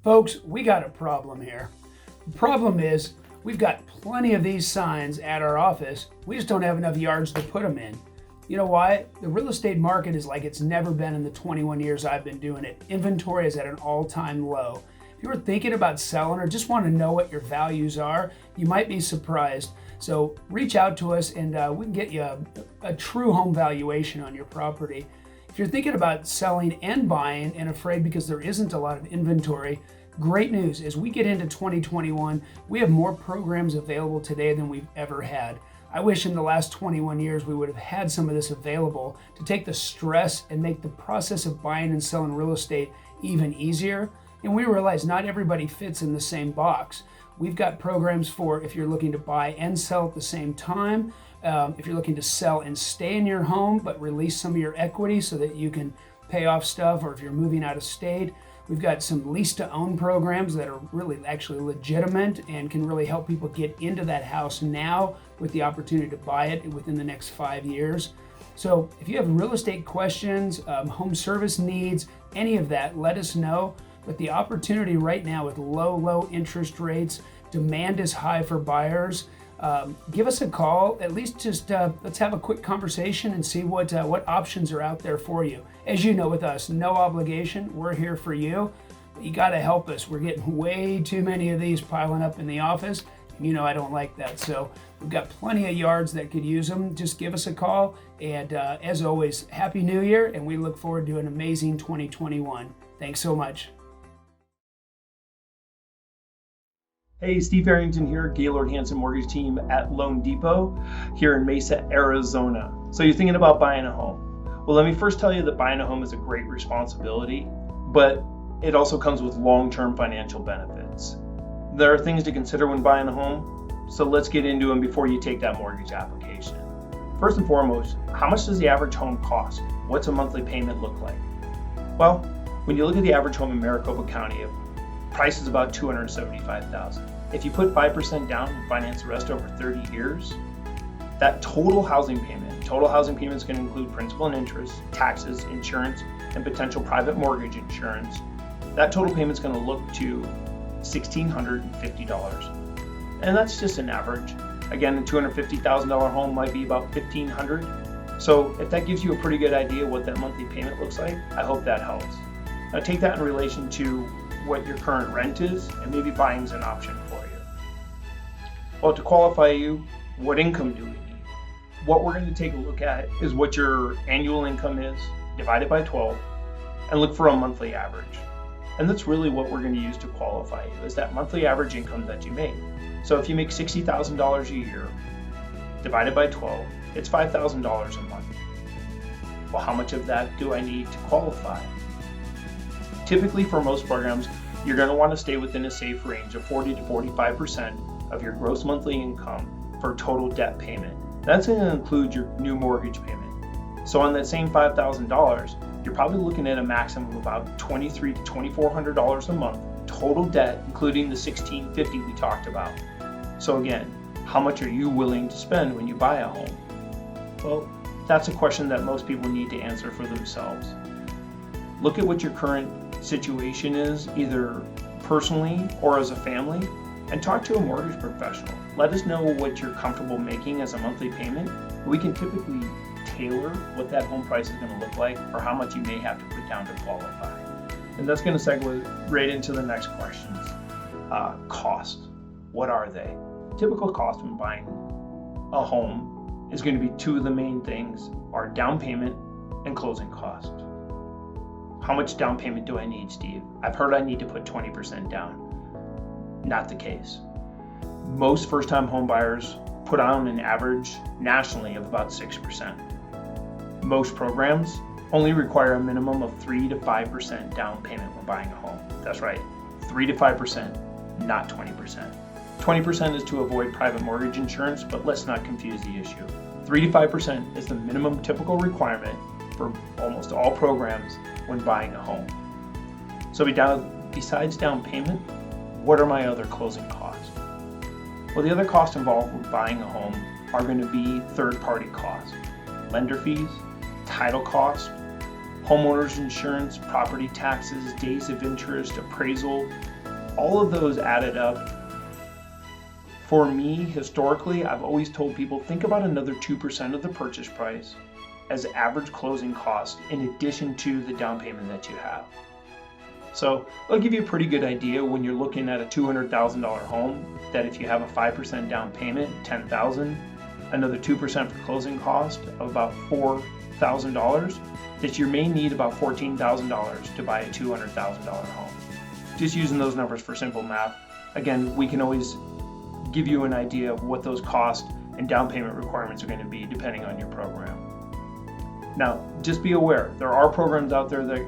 Folks, we got a problem here. The problem is we've got plenty of these signs at our office. We just don't have enough yards to put them in. You know why? The real estate market is like it's never been in the 21 years I've been doing it. Inventory is at an all-time low. If you were thinking about selling or just want to know what your values are, you might be surprised. So reach out to us and we can get you a true home valuation on your property. If you're thinking about selling and buying and afraid because there isn't a lot of inventory, great news. As we get into 2021, we have more programs available today than we've ever had. I wish in the last 21 years we would have had some of this available to take the stress and make the process of buying and selling real estate even easier. And we realize not everybody fits in the same box. We've got programs for if you're looking to buy and sell at the same time, if you're looking to sell and stay in your home but release some of your equity so that you can pay off stuff, or if you're moving out of state. We've got some lease to own programs that are really actually legitimate and can really help people get into that house now with the opportunity to buy it within the next 5 years. So if you have real estate questions, home service needs, any of that, let us know. But the opportunity right now with low interest rates, demand is high for buyers. Give us a call, at least just let's have a quick conversation and see what options are out there for you. As you know with us, no obligation, we're here for you. But you gotta help us. We're getting way too many of these piling up in the office. You know I don't like that. So we've got plenty of yards that could use them. Just give us a call. And as always, Happy New Year, and we look forward to an amazing 2021. Thanks so much. Hey, Steve Harrington here, Gaylord Hanson Mortgage Team at Loan Depot here in Mesa, Arizona. So you're thinking about buying a home. Well, let me first tell you that buying a home is a great responsibility, but it also comes with long-term financial benefits. There are things to consider when buying a home, so let's get into them before you take that mortgage application. First and foremost, how much does the average home cost? What's a monthly payment look like? Well, when you look at the average home in Maricopa County, price is about $275,000. If you put 5% down and finance the rest over 30 years, that total housing payment is going to include principal and interest, taxes, insurance, and potential private mortgage insurance. That total payment is going to look to $1,650. And that's just an average. Again, a $250,000 home might be about $1,500. So if that gives you a pretty good idea what that monthly payment looks like, I hope that helps. Now take that in relation to what your current rent is, and maybe buying is an option for you. Well, to qualify you, what income do we need? What we're going to take a look at is what your annual income is, divided by 12, and look for a monthly average. And that's really what we're going to use to qualify you, is that monthly average income that you make. So if you make $60,000 a year, divided by 12, it's $5,000 a month. Well, how much of that do I need to qualify? Typically for most programs, you're going to want to stay within a safe range of 40 to 45% of your gross monthly income for total debt payment. That's going to include your new mortgage payment. So on that same $5,000, you're probably looking at a maximum of about $2,300 to $2,400 a month total debt, including the $1,650 we talked about. So again, how much are you willing to spend when you buy a home? Well, that's a question that most people need to answer for themselves. Look at what your current situation is, either personally or as a family, and talk to a mortgage professional. Let us know what you're comfortable making as a monthly payment. We can typically tailor what that home price is going to look like or how much you may have to put down to qualify. And that's going to segue right into the next questions. Cost. What are they? Typical cost when buying a home is going to be two of the main things, are down payment and closing cost. How much down payment do I need, Steve? I've heard I need to put 20% down. Not the case. Most first-time home buyers put on an average nationally of about 6%. Most programs only require a minimum of 3 to 5% down payment when buying a home. That's right, 3 to 5%, not 20%. 20% is to avoid private mortgage insurance, but let's not confuse the issue. 3 to 5% is the minimum typical requirement for almost all programs when buying a home. So besides down payment, what are my other closing costs? Well, the other costs involved with buying a home are going to be third-party costs, lender fees, title costs, homeowners insurance, property taxes, days of interest, appraisal, all of those added up, for me, historically, I've always told people, think about another 2% of the purchase price as average closing cost in addition to the down payment that you have. So it'll give you a pretty good idea when you're looking at a $200,000 home, that if you have a 5% down payment, $10,000, another 2% for closing cost of about $4,000, that you may need about $14,000 to buy a $200,000 home. Just using those numbers for simple math. Again, we can always give you an idea of what those cost and down payment requirements are going to be depending on your program. Now, just be aware, there are programs out there that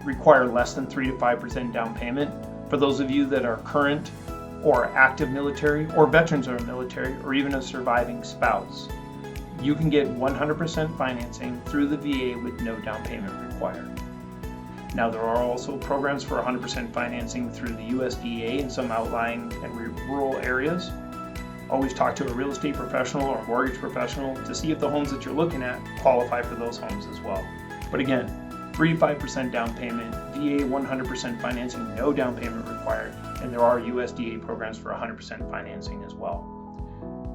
require less than 3 to 5% down payment. For those of you that are current or active military, or veterans of the military, or even a surviving spouse, you can get 100% financing through the VA with no down payment required. Now, there are also programs for 100% financing through the USDA in some outlying and rural areas. Always talk to a real estate professional or mortgage professional to see if the homes that you're looking at qualify for those homes as well. But again, 3 to 5% down payment, VA 100% financing, no down payment required, and there are USDA programs for 100% financing as well.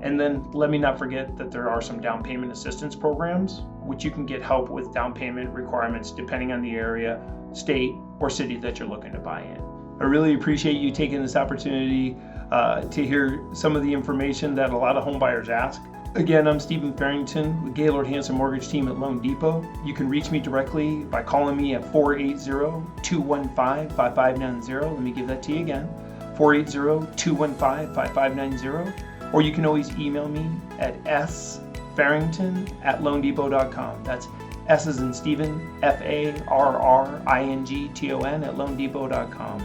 And then let me not forget that there are some down payment assistance programs, which you can get help with down payment requirements depending on the area, state, or city that you're looking to buy in. I really appreciate you taking this opportunity to hear some of the information that a lot of home buyers ask. Again, I'm Stephen Farrington with Gaylord Hanson Mortgage Team at Loan Depot. You can reach me directly by calling me at 480-215-5590. Let me give that to you again, 480-215-5590. Or you can always email me at sfarrington@loandepot.com. That's S as in Stephen, FARRINGTON at loandepot.com.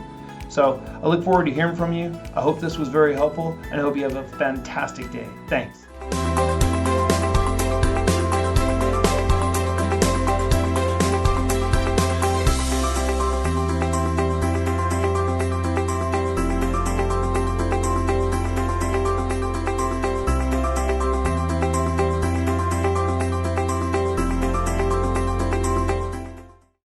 So I look forward to hearing from you. I hope this was very helpful, and I hope you have a fantastic day. Thanks.